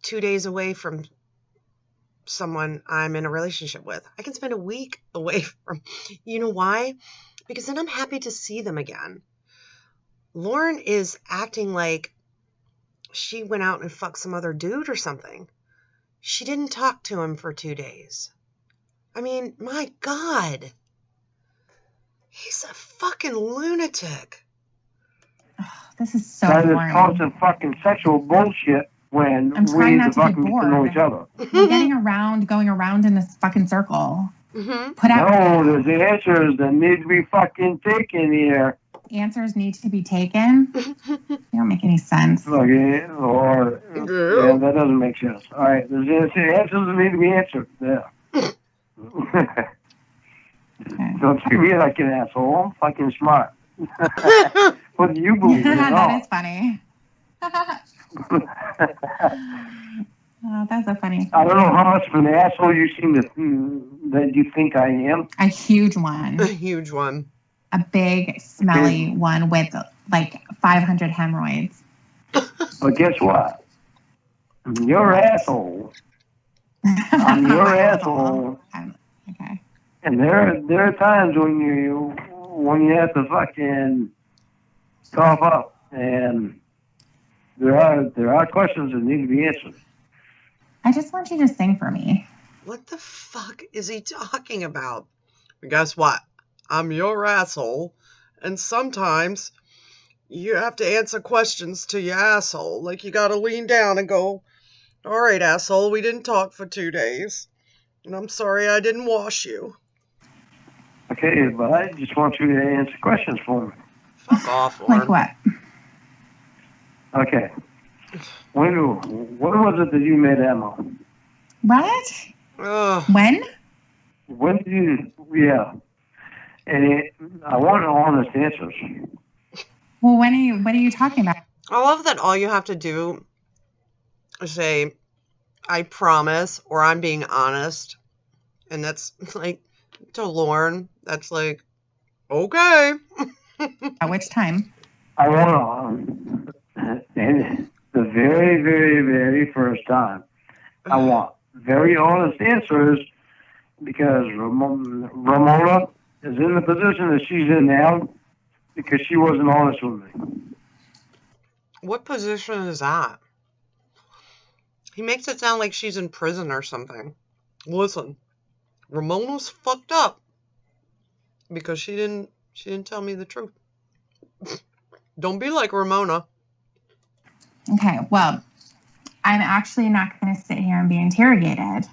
2 days away from someone I'm in a relationship with. I can spend a week away from. You know why? Because then I'm happy to see them again. Lorne is acting like she went out and fucked some other dude or something. She didn't talk to him for 2 days. I mean, my God. He's a fucking lunatic. This is so That is boring. constant fucking sexual bullshit when I'm we trying need not to to be fucking get to know bored. each other. We're going around in this fucking circle. Mm-hmm. Put out No, there's answers that need to be fucking taken here. answers need to be taken. They don't make any sense. Okay, or yeah, that doesn't make sense. All right, there's answers that need to be answered. Yeah. Okay. Don't treat me like an asshole. I'm fucking smart. What do you believe in? That is funny. Oh, that's a funny. I don't know how much of an asshole you seem to that you think I am. A huge one. A huge one. A big, smelly one with like 500 hemorrhoids. But guess what? You're an asshole. I'm your asshole. Okay. And there are times when you have to fucking cough up, and there are questions that need to be answered. I just want you to sing for me. What the fuck is he talking about? Guess what? I'm your asshole, and sometimes you have to answer questions to your asshole. Like, you gotta lean down and go, all right, asshole, we didn't talk for 2 days, and I'm sorry I didn't wash you. Okay, but I just want you to answer questions for me. Fuck off, Lorne. Like what? Okay. When was it that you met Emma? What? Ugh. When? When did you? Yeah. And I want honest answers. Well, what are you talking about? I love that all you have to do is say, I promise, or I'm being honest. And that's like, to Lorne, that's like, okay. At which time? I want and the very, very, very first time, I want very honest answers, because Ramona is in the position that she's in now because she wasn't honest with me. What position is that? He makes it sound like she's in prison or something. Listen, Ramona's fucked up because she didn't tell me the truth. Don't be like Ramona. Okay, well, I'm actually not going to sit here and be interrogated.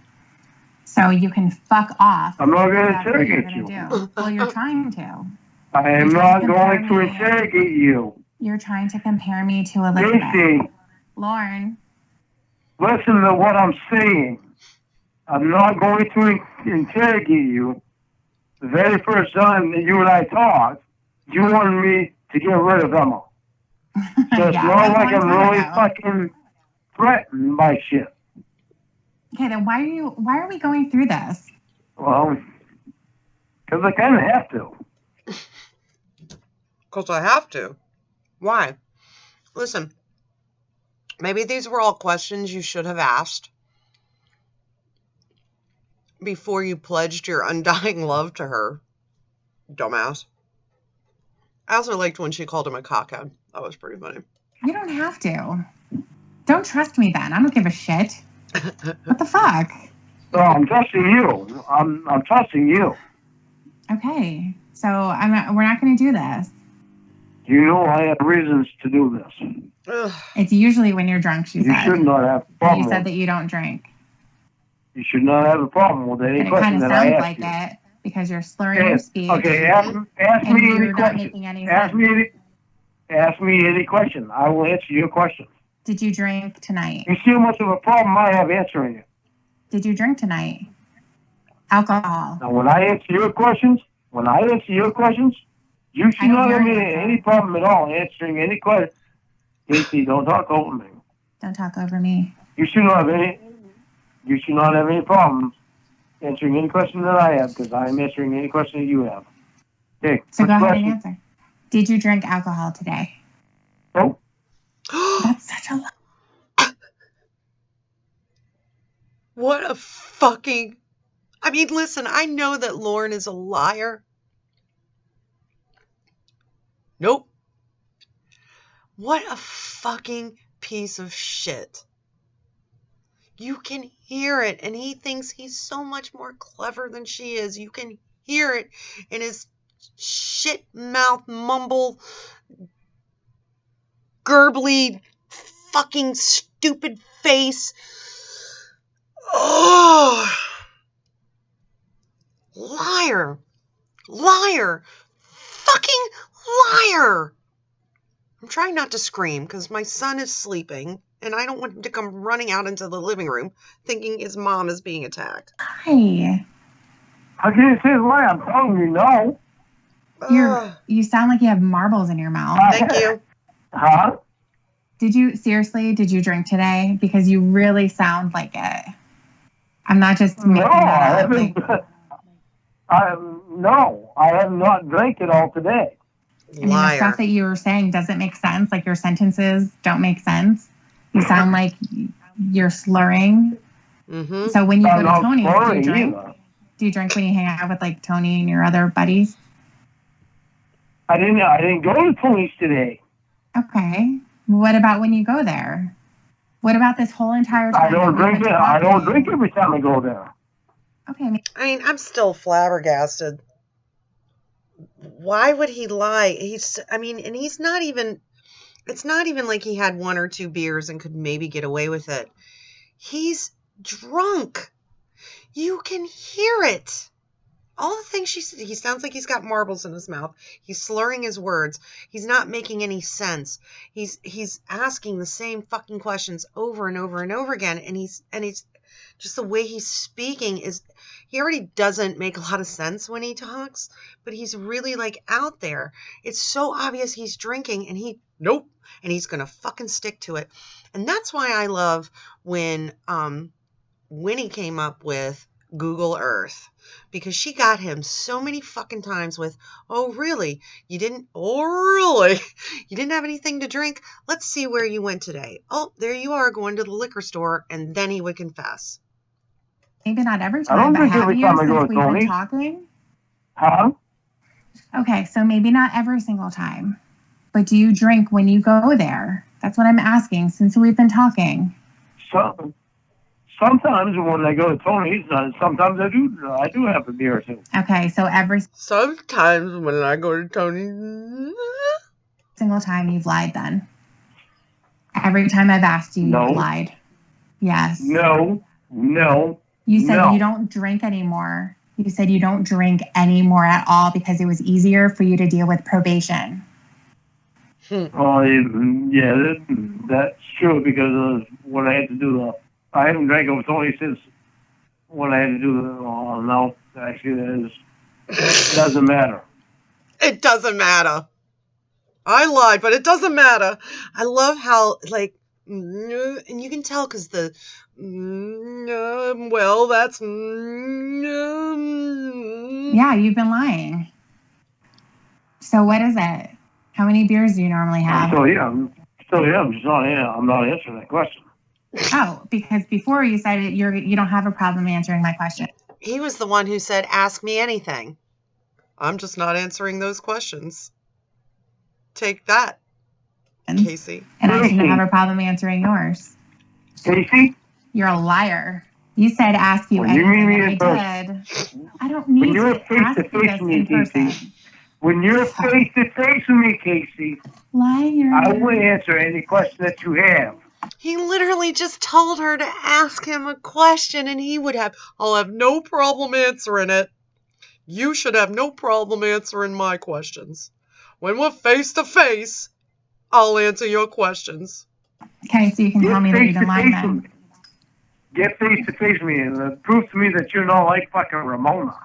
So you can fuck off. I'm not going to That's what you're interrogate gonna you. do. Well, you're trying to. I am not going to interrogate you. You're trying to compare me to Elizabeth. Casey, Lorne. listen to what I'm saying. I'm not going to interrogate you. The very first time that you and I talked, you wanted me to get rid of Emma. So it's Yeah, not that's like a long I'm time really ago. fucking threatened by shit. Okay, then why are we going through this? Well, because I kind of have to. Because I have to. Why? Listen, maybe these were all questions you should have asked before you pledged your undying love to her. Dumbass. I also liked when she called him a cockhead. That was pretty funny. You don't have to. Don't trust me then. I don't give a shit. What the fuck? So I'm trusting you. I'm trusting you. Okay, so we're not going to do this. You know I have reasons to do this. Ugh. It's usually when you're drunk, she You said. should not have a problem. You said with that you don't drink. You should not have a problem with any And it question kind of that I sounds ask like you. it because you're slurring Okay, your speech. okay, ask and me you're any not question. making any Ask sense. ask me any question. I will answer your question. Did you drink tonight? You see how much of a problem I have answering it. Did you drink tonight? Alcohol. Now, when I answer your questions, you I should don't not hear have you, any problem at all answering any question. Casey, don't talk over me. Don't talk over me. You should not have any problems answering any question that I have, because I am answering any question that you have. Okay, So go first ahead and question. answer. Did you drink alcohol today? Oh, That's such a lie. a fucking... I mean, listen, I know that Lorne is a liar. Nope. What a fucking piece of shit. You can hear it, and he thinks he's so much more clever than she is. You can hear it in his shit mouth mumble, gurgly, fucking stupid face. Oh, liar, liar, fucking liar. I'm trying not to scream because my son is sleeping and I don't want him to come running out into the living room thinking his mom is being attacked. Hi. I can't say why. I'm telling you no. You sound like you have marbles in your mouth. Thank you. Huh? Did you drink today? Because you really sound like it. I'm not just making that up. No, I have not drank it all today. I mean, the stuff that you were saying doesn't make sense. Like your sentences don't make sense. You sound like you're slurring. Mm-hmm. So when you go to Tony's, do you drink? Do you drink when you hang out with like Tony and your other buddies? I didn't go to Tony's today. Okay. What about when you go there? What about this whole entire time? I don't drink it. I don't drink every time I go there. Okay. I mean, I'm still flabbergasted. Why would he lie? And he's not even, it's not even like he had 1 or 2 beers and could maybe get away with it. He's drunk. You can hear it. All the things she said, he sounds like he's got marbles in his mouth. He's slurring his words. He's not making any sense. He's asking the same fucking questions over and over and over again. And he's just the way he's speaking is, he already doesn't make a lot of sense when he talks, but he's really like out there. It's so obvious he's drinking and and he's going to fucking stick to it. And that's why I love when Winnie came up with Google Earth, because she got him so many fucking times with, oh really? You didn't have anything to drink? Let's see where you went today. Oh, there you are going to the liquor store. And then he would confess. Maybe not every time, but have you since we've been talking? Huh? Okay, so maybe not every single time, but do you drink when you go there? That's what I'm asking since we've been talking. Sometimes when I go to Tony's, sometimes I do have a beer or two. Okay, so sometimes when I go to Tony's, single time you've lied then. Every time I've asked you, you've lied. Yes. No. You said you don't drink anymore. You said you don't drink anymore at all because it was easier for you to deal with probation. Oh, yeah, that's true because of what I had to do. I haven't drank with Tony since when I had to do no, actually, it doesn't matter. It doesn't matter. I lied, but it doesn't matter. I love how, like, and you can tell because the, well, that's, yeah, you've been lying. So what is it? How many beers do you normally have? I'm not answering that question. Oh, because before you said it, you don't have a problem answering my question. He was the one who said, ask me anything. I'm just not answering those questions. Take that, Casey. And I shouldn't have a problem answering yours. Casey? You're a liar. You said ask you anything, and I did. I don't need to ask you this in person. When you're face to face with me, Casey, liar. I will answer any question that you have. He literally just told her to ask him a question and I'll have no problem answering it. You should have no problem answering my questions. When we're face to face, I'll answer your questions. Okay, so you can tell me that you don't lie then. Get face to face with me and prove to me that you're not like fucking Ramona.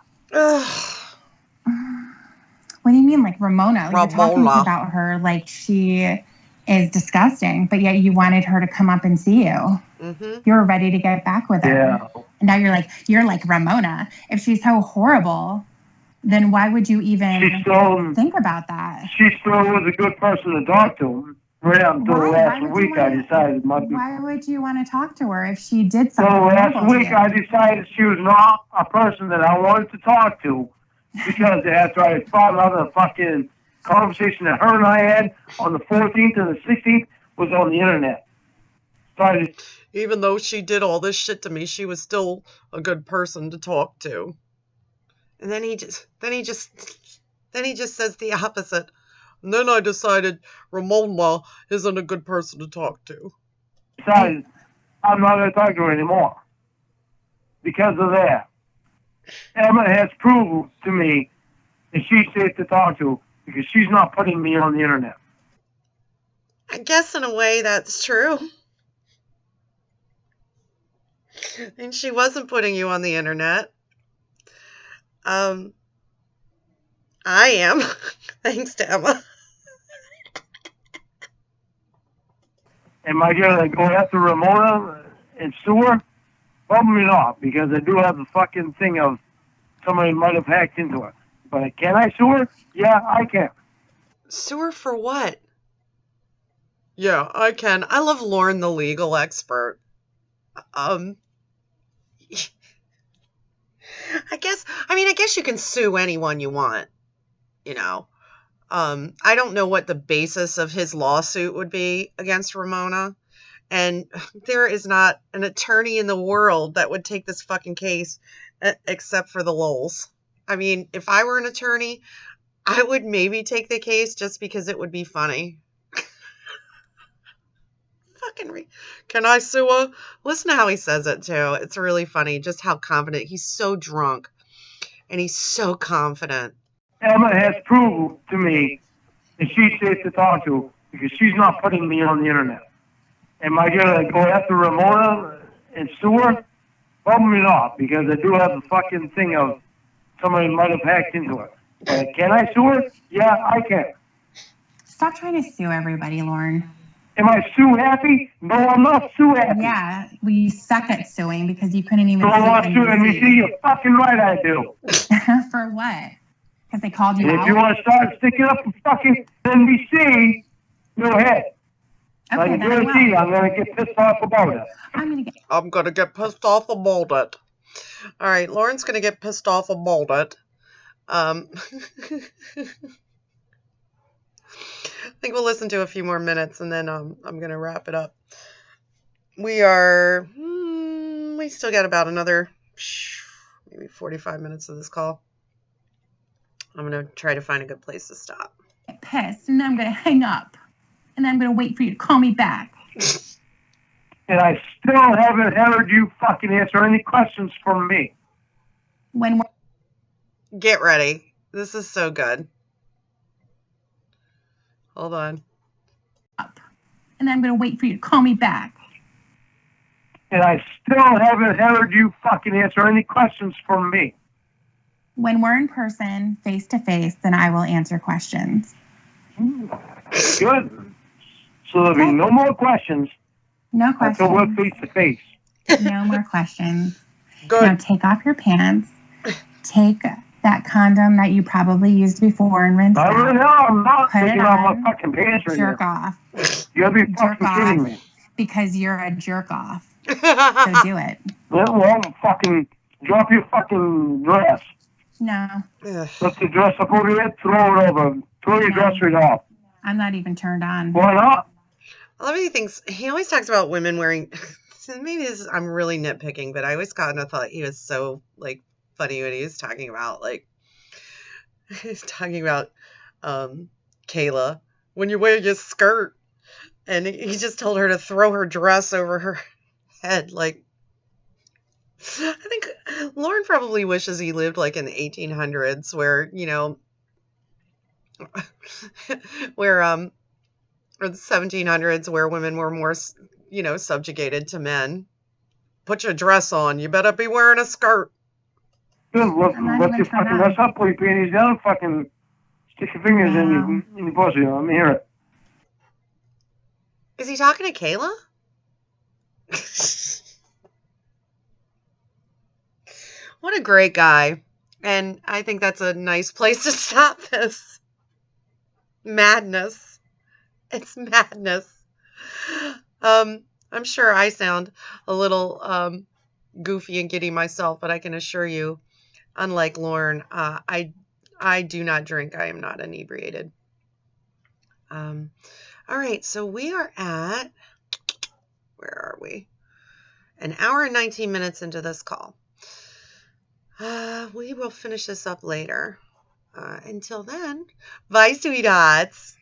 What do you mean, like Ramona? You're talking about her like she is disgusting, but yet you wanted her to come up and see you. Mm-hmm. You were ready to get back with her. Yeah. And now you're like Ramona. If she's so horrible, then why would you even think about that? She still was a good person to talk to. right up until Why? last Why would you week, I wanna- decided Why would you want to talk to her if she did So something last horrible to week, you? I decided she was not a person that I wanted to talk to because after I found out the fucking conversation that her and I had on the 14th and the 16th was on the internet. So I just, Even though she did all this shit to me, she was still a good person to talk to. And then he just says the opposite. And then I decided Ramona isn't a good person to talk to. decided I'm not going to talk to her anymore because of that. Emma has proved to me that she's safe to talk to because she's not putting me on the internet. I guess in a way that's true. And she wasn't putting you on the internet. I am, thanks to Emma. Am I going to go after Ramona and sue her? Probably not, because I do have the fucking thing of somebody might have hacked into her. But can I sue her? Yeah, I can. Sue her for what? Yeah, I can. I love Lorne, the legal expert. I guess you can sue anyone you want, you know. I don't know what the basis of his lawsuit would be against Ramona. And there is not an attorney in the world that would take this fucking case except for the lols. I mean, if I were an attorney, I would maybe take the case just because it would be funny. Can I sue her? Listen to how he says it, too. It's really funny, just how confident. He's so drunk, and he's so confident. Emma has proved to me that she's safe to talk to because she's not putting me on the internet. Am I going to go after Ramona and sue her? Probably not, because I do have the fucking thing of somebody might have hacked into her. But can I sue her? Yeah, I can. Stop trying to sue everybody, Lorne. Am I sue happy? No, I'm not sue happy. Yeah, we suck at suing because you couldn't even So I want sue to sue NBC. NBC. You're fucking right, I do. For what? Because they called you And out? if you want to start sticking up for fucking NBC, go ahead. I Okay, can then I guarantee you will. I'm going to get pissed off about it. I'm going to get pissed off about it. All right, Lauren's going to get pissed off about it. I think we'll listen to a few more minutes and then I'm going to wrap it up. We still got about another maybe 45 minutes of this call. I'm going to try to find a good place to stop. Get pissed, and then I'm going to hang up. And then I'm going to wait for you to call me back. And I still haven't heard you fucking answer any questions from me. When we're Get ready. This is so good. Hold on. up. And then I'm going to wait for you to call me back. And I still haven't heard you fucking answer any questions from me. When we're in person, face to face, then I will answer questions. Good. So there'll be no more questions No until we're questions. face to face. No more questions. Good. Now take off your pants. Take that condom that you probably used before and rinse I really out. am not Put it taking off on. my fucking pants right Jerk now. off. You gotta be Jerk fucking kidding off. me. Because you're a jerk off. So do it. Well, fucking drop your fucking dress. No, Ugh. Lift the dress up over your head, throw it over. Throw your No. dress right off. I'm not even turned on. Why not? I love he always talks about women wearing, maybe this is, I'm really nitpicking, but I always kind of thought he was so, like, funny when he was talking about, like, he's talking about Kayla, when you wear your skirt, and he just told her to throw her dress over her head, like, I think Lauren probably wishes he lived, like, in the 1800s, where, you know, where, or the 1700s, where women were more, you know, subjugated to men. Put your dress on. You better be wearing a skirt. Good, lift I'm not your even fucking turned dress on. up, put your panties down, fucking stick your fingers in your pussy. Let me hear it. Is he talking to Kayla? What a great guy. And I think that's a nice place to stop this madness. It's madness. I'm sure I sound a little goofy and giddy myself, but I can assure you, unlike Lorne, I do not drink. I am not inebriated. All right, so we are at, where are we? An hour and 19 minutes into this call. We will finish this up later. Until then, bye, sweethearts.